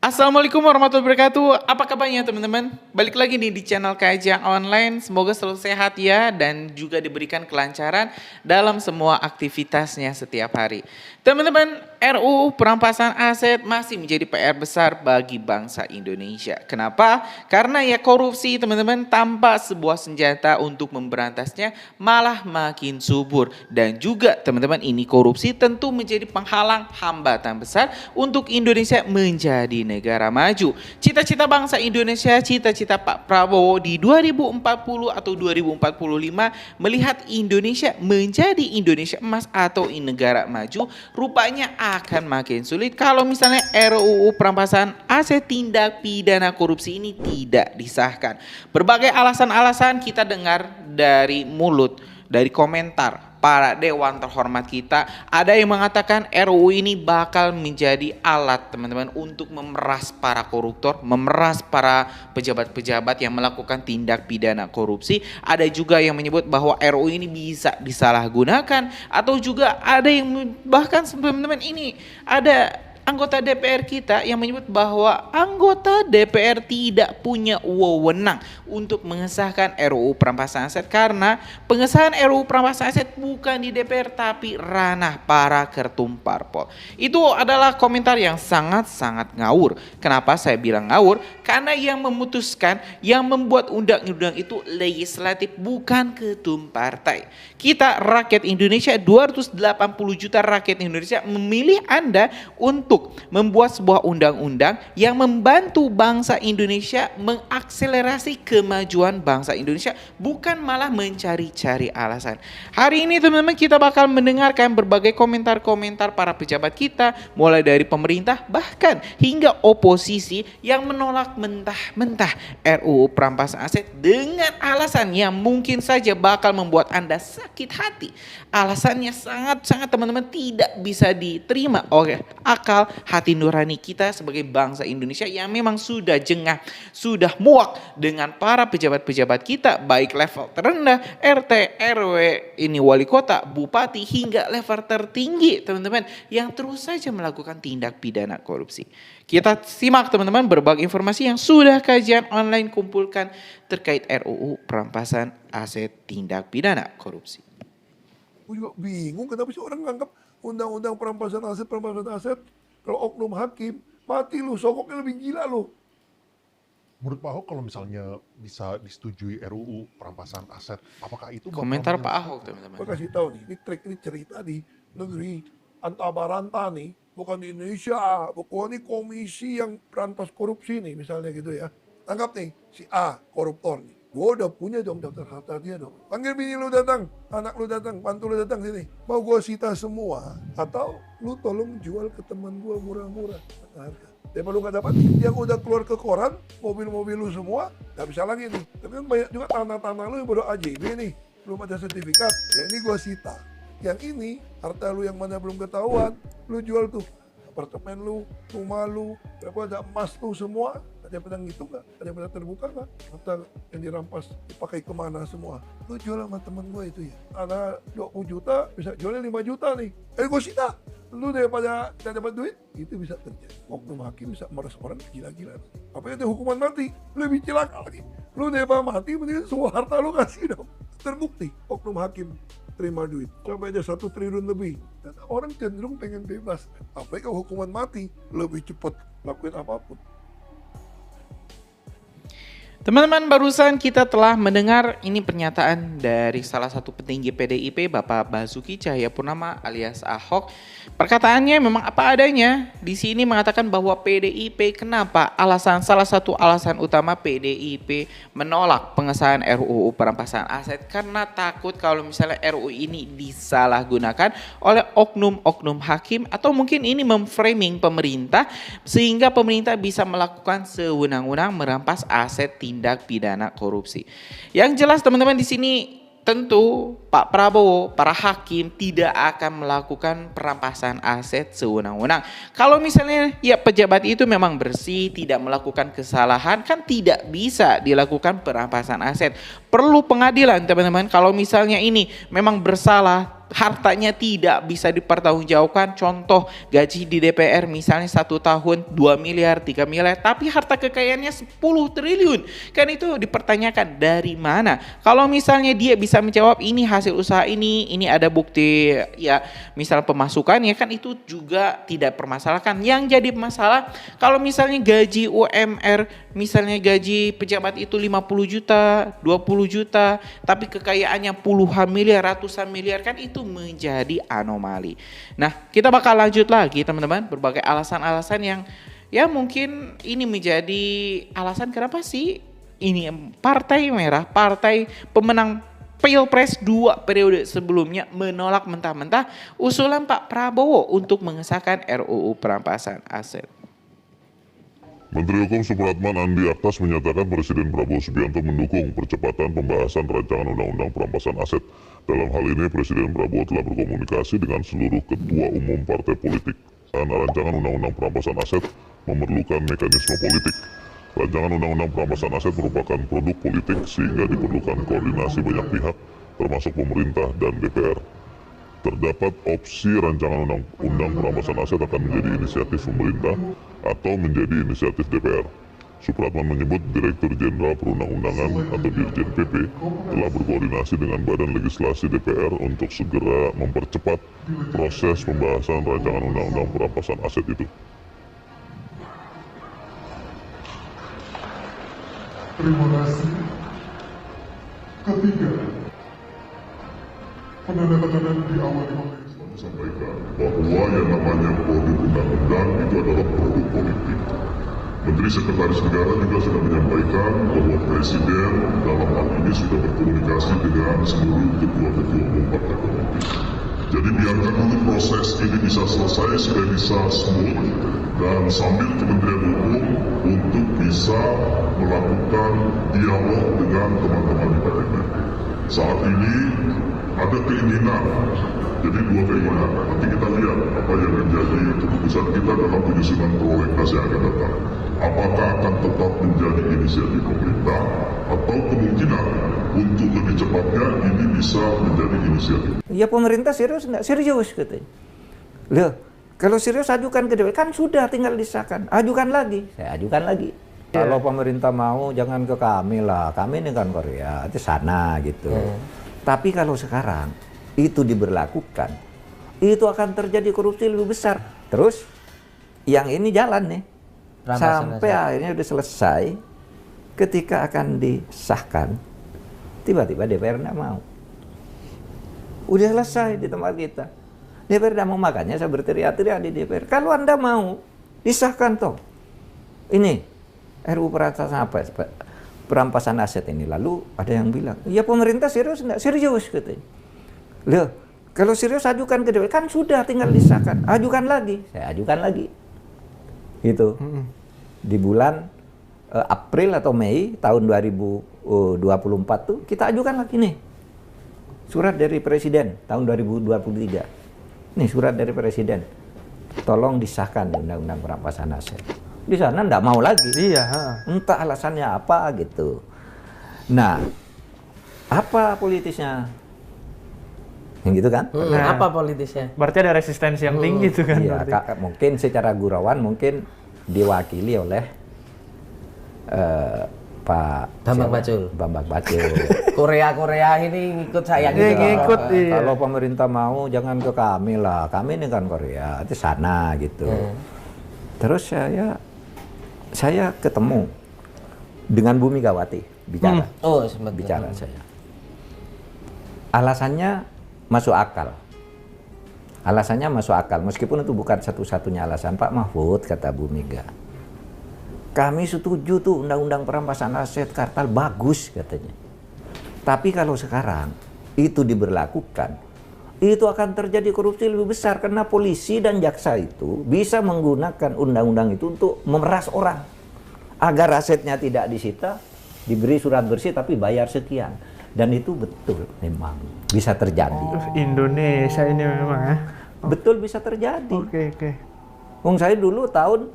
Assalamualaikum warahmatullahi wabarakatuh. Apa kabarnya teman-teman? Balik lagi nih di channel Kajang Online. Semoga selalu sehat ya dan juga diberikan kelancaran dalam semua aktivitasnya setiap hari. Teman-teman, RUU perampasan aset masih menjadi PR besar bagi bangsa Indonesia. Kenapa? Karena ya korupsi teman-teman tanpa sebuah senjata untuk memberantasnya malah makin subur. Dan juga teman-teman ini korupsi tentu menjadi penghalang hambatan besar untuk Indonesia menjadi negara maju. Cita-cita bangsa Indonesia, cita-cita Pak Prabowo di 2040 atau 2045 melihat Indonesia menjadi Indonesia emas atau negara maju rupanya akan makin sulit kalau misalnya RUU perampasan aset tindak pidana korupsi ini tidak disahkan. Berbagai alasan-alasan kita dengar dari mulut, dari komentar para dewan terhormat kita. Ada yang mengatakan RUU ini bakal menjadi alat teman-teman untuk memeras para koruptor, memeras para pejabat-pejabat yang melakukan tindak pidana korupsi. Ada juga yang menyebut bahwa RUU ini bisa disalahgunakan, atau juga ada yang bahkan teman-teman ini ada anggota DPR kita yang menyebut bahwa anggota DPR tidak punya wewenang untuk mengesahkan RUU perampasan aset karena pengesahan RUU perampasan aset bukan di DPR tapi ranah para ketum parpol. Itu adalah komentar yang sangat-sangat ngawur. Kenapa saya bilang ngawur? Karena yang memutuskan, yang membuat undang-undang itu legislatif bukan ketum partai. Kita rakyat Indonesia, 280 juta rakyat Indonesia memilih Anda untuk membuat sebuah undang-undang yang membantu bangsa Indonesia mengakselerasi kemajuan bangsa Indonesia, bukan malah mencari-cari alasan. Hari ini teman-teman kita bakal mendengarkan berbagai komentar-komentar para pejabat kita, mulai dari pemerintah bahkan hingga oposisi yang menolak mentah-mentah RUU perampasan aset dengan alasan yang mungkin saja bakal membuat Anda sakit hati. Alasannya sangat-sangat teman-teman tidak bisa diterima oleh akal hati nurani kita sebagai bangsa Indonesia yang memang sudah jengah, sudah muak dengan para pejabat-pejabat kita baik level terendah, RT, RW, ini wali kota, bupati hingga level tertinggi teman-teman yang terus saja melakukan tindak pidana korupsi. Kita simak teman-teman berbagai informasi yang sudah kajian online kumpulkan terkait RUU perampasan aset tindak pidana korupsi. Gue juga bingung kenapa sih orang nganggap undang-undang perampasan aset kalau oknum hakim mati lu, sokoknya lebih gila lu. Menurut Pak Ahok kalau misalnya bisa disetujui RUU perampasan aset, apakah itu Komentar Pak Ahok teman-teman. Gue kasih tahu nih, ini cerita di negeri Antabaranta nih, bukan di Indonesia, bukan ini komisi yang berantas korupsi nih misalnya gitu ya. Anggap nih si A koruptor nih. Gue udah punya dong daftar harta dia dong. Panggil bini lu datang, anak lu datang, mantu lu datang sini. Mau gue sita semua atau lu tolong jual ke teman gue murah-murah harga. Daripada lu gak dapat, yang udah keluar ke koran, mobil-mobil lu semua, gak bisa lagi nih. Tapi kan banyak juga tanah-tanah lu yang baru AJB nih, belum ada sertifikat. Ya ini gue sita. Yang ini, harta lu yang mana belum ketahuan, lu jual tuh. Apartemen lu, rumah lu, ada emas lu semua. Ada yang pernah ngitung gak? Ada yang pernah terbuka gak? Harta yang dirampas dipakai kemana semua? Lu jual sama temen gue itu ya. Ada 20 juta, bisa jualnya 5 juta nih. Gue sita. Lu daripada tidak dapat duit, itu bisa terjadi. Oknum hakim bisa meres orang gila-gila. Apalagi ada hukuman mati, lebih celaka lagi. Lu daripada mati, mending semua harta lu kasih dong. Terbukti, oknum hakim terima duit sampai ada 1 triliun lebih. Dan orang cenderung pengen bebas. Apalagi kalau hukuman mati, lebih cepat lakuin apapun. Teman-teman, barusan kita telah mendengar ini pernyataan dari salah satu petinggi PDIP, Bapak Basuki Cahayapurnama alias Ahok. Perkataannya memang apa adanya. Di sini mengatakan bahwa PDIP kenapa salah satu alasan utama PDIP menolak pengesahan RUU perampasan aset karena takut kalau misalnya RUU ini disalahgunakan oleh oknum-oknum hakim atau mungkin ini memframing pemerintah sehingga pemerintah bisa melakukan sewenang-wenang merampas aset tindak pidana korupsi. Yang jelas teman-teman di sini tentu Pak Prabowo, para hakim tidak akan melakukan perampasan aset sewenang-wenang. Kalau misalnya ya pejabat itu memang bersih, tidak melakukan kesalahan, kan tidak bisa dilakukan perampasan aset. Perlu pengadilan teman-teman. Kalau misalnya ini memang bersalah, hartanya tidak bisa dipertanggungjawabkan. Contoh gaji di DPR misalnya 1 tahun 2 miliar, 3 miliar, tapi harta kekayaannya 10 triliun. Kan itu dipertanyakan dari mana? Kalau misalnya dia bisa menjawab ini hasil usaha ini ada bukti ya misal pemasukannya, kan itu juga tidak permasalahkan. Yang jadi masalah kalau misalnya gaji UMR, misalnya gaji pejabat itu 50 juta, 20 juta, tapi kekayaannya puluhan miliar, ratusan miliar, kan itu menjadi anomali. Nah, kita bakal lanjut lagi teman-teman, berbagai alasan-alasan yang ya mungkin ini menjadi alasan kenapa sih ini Partai Merah, partai pemenang Pilpres 2 periode sebelumnya menolak mentah-mentah usulan Pak Prabowo untuk mengesahkan RUU perampasan aset. Menteri Hukum Supratman Andi Aktas menyatakan Presiden Prabowo Subianto mendukung percepatan pembahasan rancangan undang-undang perampasan aset. Dalam hal ini, Presiden Prabowo telah berkomunikasi dengan seluruh ketua umum partai politik. Rancangan undang-undang perampasan aset memerlukan mekanisme politik. Rancangan undang-undang perampasan aset merupakan produk politik sehingga diperlukan koordinasi banyak pihak, termasuk pemerintah dan DPR. Terdapat opsi rancangan undang-undang perampasan aset akan menjadi inisiatif pemerintah atau menjadi inisiatif DPR. Supratman menyebut Direktur Jenderal Perundang-undangan atau Dirjen PP telah berkoordinasi dengan Badan Legislasi DPR untuk segera mempercepat proses pembahasan rancangan undang-undang perampasan aset itu. Terima kasih. Ketiga, penandatanganan diawali oleh Sampaikan bahwa yang namanya produk undang-undang itu adalah produk politik. Menteri Sekretaris Negara juga sudah menyampaikan bahwa Presiden dalam hal ini sudah berkomunikasi dengan seluruh ketua-ketua umum partai politik. Jadi biarkan dulu proses ini bisa selesai supaya bisa smooth dan sambil Kementerian Hukum untuk bisa melakukan dialog dengan teman-teman di PMN. Saat ini ada keinginan, jadi dua keinginan. Nanti kita lihat apa yang menjadi keputusan kita dalam penyusunan prolegnas yang akan datang. Apakah akan tetap menjadi inisiatif pemerintah atau kemungkinan untuk lebih cepatnya ini bisa menjadi inisiatif. Ya pemerintah serius enggak? Serius katanya. Loh, kalau serius ajukan ke DPR, kan sudah tinggal disahkan. Ajukan lagi, saya ajukan lagi. Kalau pemerintah mau jangan ke kami lah, kami ini kan Korea, itu sana gitu. Tapi kalau sekarang itu diberlakukan, itu akan terjadi korupsi lebih besar. Terus yang ini jalan nih, sampai akhirnya udah selesai, ketika akan disahkan, tiba-tiba DPR nggak mau. Udah selesai di tempat kita. DPR nggak mau, makanya saya berteriak-teriak di DPR. Kalau Anda mau, disahkan toh. Ini RUU perampasan aset ini. Lalu ada yang bilang, ya pemerintah serius nggak? Serius katanya. Loh, kalau serius ajukan ke DPR, kan sudah tinggal disahkan. Ajukan lagi, saya ajukan lagi. Gitu. Di bulan April atau Mei tahun 2024 tuh kita ajukan lagi nih. Surat dari Presiden tahun 2023. Nih surat dari Presiden. Tolong disahkan undang-undang perampasan aset. Di sana enggak mau lagi. Iya. Entah alasannya apa gitu. Nah, apa politisnya? Yang gitu kan? Nah, apa politisnya? berarti ada resistensi yang tinggi tuh kan. Iya, berarti. mungkin secara gurauan mungkin diwakili oleh Pak Bambang Pacul. Bambang Pacul. Korea ini ngikut saya Iya, gitu. ngikut. Iya. Kalau pemerintah mau jangan ke kami lah, kami ini kan Korea, itu sana gitu. Terus saya ketemu dengan Bu Megawati bicara. Oh, sempat Bicara saya. Alasannya masuk akal. Alasannya masuk akal, meskipun itu bukan satu-satunya alasan. Pak Mahfud, kata Bu Mega, kami setuju tuh undang-undang perampasan aset kartel bagus katanya. Tapi kalau sekarang itu diberlakukan, itu akan terjadi korupsi lebih besar karena polisi dan jaksa itu bisa menggunakan undang-undang itu untuk memeras orang agar asetnya tidak disita, diberi surat bersih tapi bayar sekian. Dan itu betul memang bisa terjadi. Indonesia ini memang ya. Betul bisa terjadi. Oke. Wong saya dulu tahun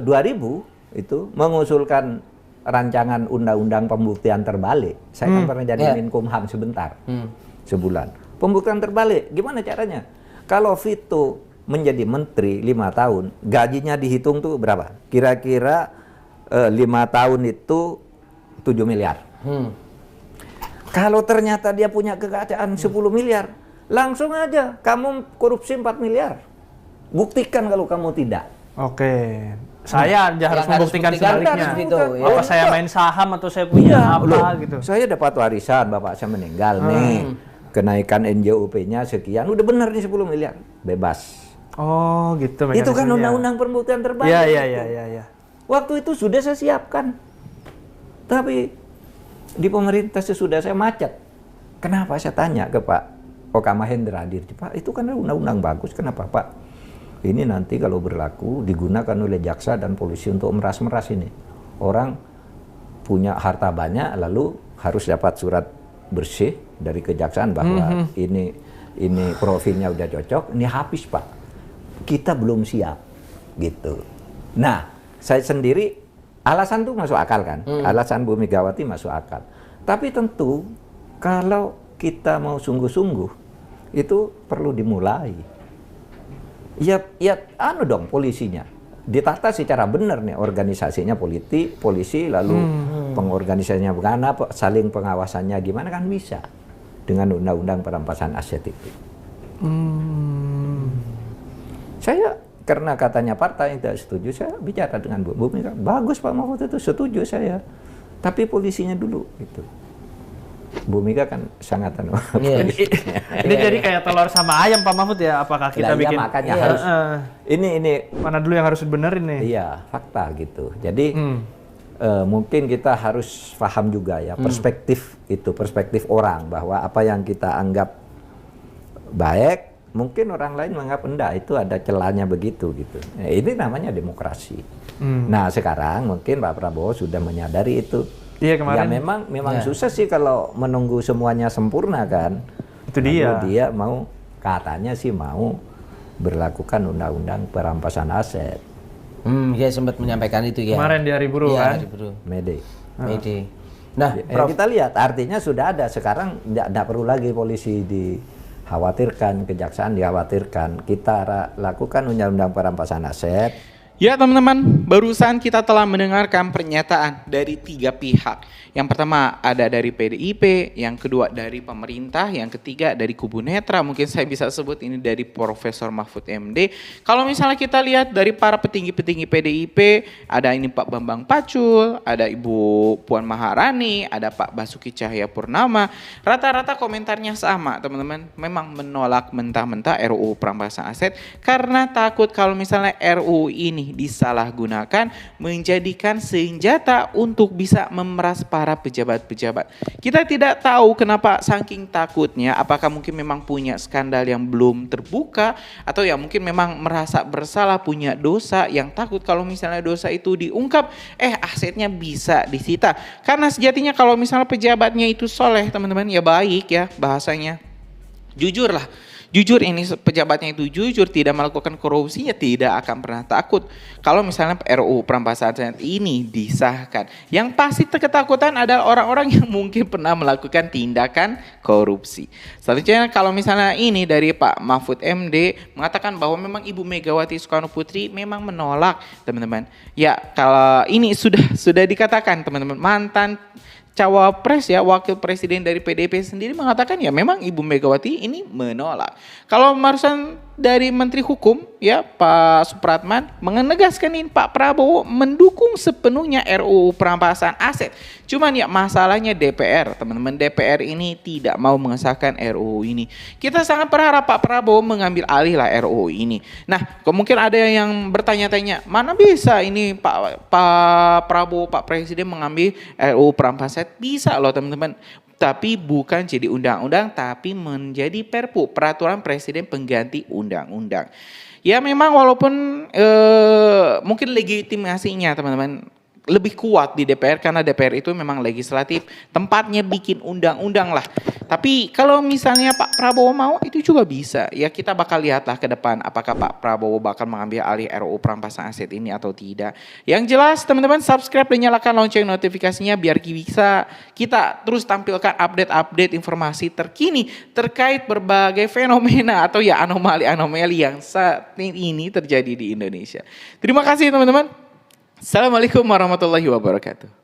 2000 itu mengusulkan rancangan undang-undang pembuktian terbalik. Saya kan pernah jadi Menkumham sebentar, sebulan. Pembuktian terbalik, gimana caranya? Kalau Vito menjadi menteri 5 tahun, gajinya dihitung tuh berapa? Kira-kira 5 tahun itu 7 miliar. Kalau ternyata dia punya kekayaan 10 miliar, langsung aja kamu korupsi 4 miliar. Buktikan kalau kamu tidak. Oke. Saya aja harus membuktikan sebaliknya. Itu, ya. Apa saya main saham atau saya punya apa Loh, gitu. saya dapat warisan, bapak saya meninggal nih. Kenaikan NJOP-nya sekian, udah benar nih 10 miliar. Bebas. Oh, gitu Itu kan mekanismenya. undang-undang pembuktian terbalik. Iya, iya, itu. iya. Waktu itu sudah saya siapkan. Tapi di pemerintah sesudah saya macet. Kenapa saya tanya ke Pak Oka Mahendra hadir, Pak, itu kan undang-undang bagus. Kenapa, Pak? Ini nanti kalau berlaku digunakan oleh jaksa dan polisi untuk meras-meras ini. Orang punya harta banyak lalu harus dapat surat bersih dari kejaksaan bahwa ini profilnya udah cocok, ini habis, Pak. Kita belum siap gitu. Nah, saya sendiri alasan itu masuk akal kan? Alasan Bu Megawati masuk akal. Tapi tentu kalau kita mau sungguh-sungguh itu perlu dimulai. Ya anu dong polisinya. Ditata secara benar nih organisasinya polisi lalu pengorganisasinya bagaimana, saling pengawasannya gimana kan bisa dengan undang-undang perampasan aset itu. Saya karena katanya partai yang tidak setuju, saya bicara dengan Bu Mega. Bagus Pak Mahfud itu, setuju saya. Tapi polisinya dulu gitu. Bu Mega kan sangat Ini jadi kayak telur sama ayam Pak Mahfud ya, apakah kita bikin makanya harus ini mana dulu yang harus dibenerin nih? iya fakta gitu. Jadi mungkin kita harus paham juga ya perspektif orang bahwa apa yang kita anggap baik mungkin orang lain menganggap enggak, itu ada celahnya begitu gitu. Ini namanya demokrasi. Nah sekarang mungkin Pak Prabowo sudah menyadari itu. Iya kemarin. Ya memang susah sih kalau menunggu semuanya sempurna kan. Itu dia. Lalu dia mau katanya sih mau berlakukan undang-undang perampasan aset. Dia sempat menyampaikan itu ya. Kemarin di Hari Buruh kan. Hari Buruh. Mede. Nah, Ya, kita lihat artinya sudah ada, sekarang tidak perlu lagi polisi dikhawatirkan, kejaksaan dikhawatirkan. Kita lakukan undang-undang perampasan aset. Ya teman-teman, barusan kita telah mendengarkan pernyataan dari 3 pihak. Yang pertama ada dari PDIP, yang kedua dari pemerintah, yang ketiga dari kubu netral. Mungkin saya bisa sebut ini dari Profesor Mahfud MD. Kalau misalnya kita lihat dari para petinggi-petinggi PDIP, ada ini Pak Bambang Pacul, ada Ibu Puan Maharani, ada Pak Basuki Cahayapurnama. Rata-rata komentarnya sama teman-teman, memang menolak mentah-mentah RUU perampasan aset karena takut kalau misalnya RUU ini disalahgunakan menjadikan senjata untuk bisa memeras para pejabat-pejabat. Kita tidak tahu kenapa saking takutnya, apakah mungkin memang punya skandal yang belum terbuka atau ya mungkin memang merasa bersalah, punya dosa yang takut kalau misalnya dosa itu diungkap, asetnya bisa disita. Karena sejatinya kalau misalnya pejabatnya itu soleh teman-teman, ya baik ya bahasanya. Jujur ini pejabatnya itu jujur, tidak melakukan korupsi, ya tidak akan pernah takut. Kalau misalnya RUU perampasan aset ini disahkan. Yang pasti ketakutan adalah orang-orang yang mungkin pernah melakukan tindakan korupsi. Selanjutnya kalau misalnya ini dari Pak Mahfud MD mengatakan bahwa memang Ibu Megawati Soekarno Putri memang menolak teman-teman. Ya kalau ini sudah dikatakan teman-teman, mantan Cawapres ya, wakil presiden dari PDIP sendiri mengatakan ya memang Ibu Megawati ini menolak. Kalau barusan dari Menteri Hukum ya Pak Supratman menegaskan ini Pak Prabowo mendukung sepenuhnya RUU perampasan aset. Cuman ya masalahnya DPR, teman-teman, DPR ini tidak mau mengesahkan RUU ini. Kita sangat berharap Pak Prabowo mengambil alih lah RUU ini. Nah, kemungkinan ada yang bertanya-tanya, mana bisa ini Pak Prabowo, Pak Presiden mengambil RUU perampasan aset? Bisa loh teman-teman. Tapi bukan jadi undang-undang, tapi menjadi perpu, peraturan presiden pengganti undang-undang. Ya memang walaupun mungkin legitimasinya teman-teman lebih kuat di DPR karena DPR itu memang legislatif, tempatnya bikin undang-undang lah. Tapi kalau misalnya Pak Prabowo mau itu juga bisa. Ya kita bakal lihatlah ke depan apakah Pak Prabowo bakal mengambil alih RUU perampasan aset ini atau tidak. Yang jelas teman-teman subscribe dan nyalakan lonceng notifikasinya biar bisa kita terus tampilkan update-update informasi terkini terkait berbagai fenomena atau ya anomali-anomali yang saat ini terjadi di Indonesia. Terima kasih teman-teman. Assalamualaikum warahmatullahi wabarakatuh.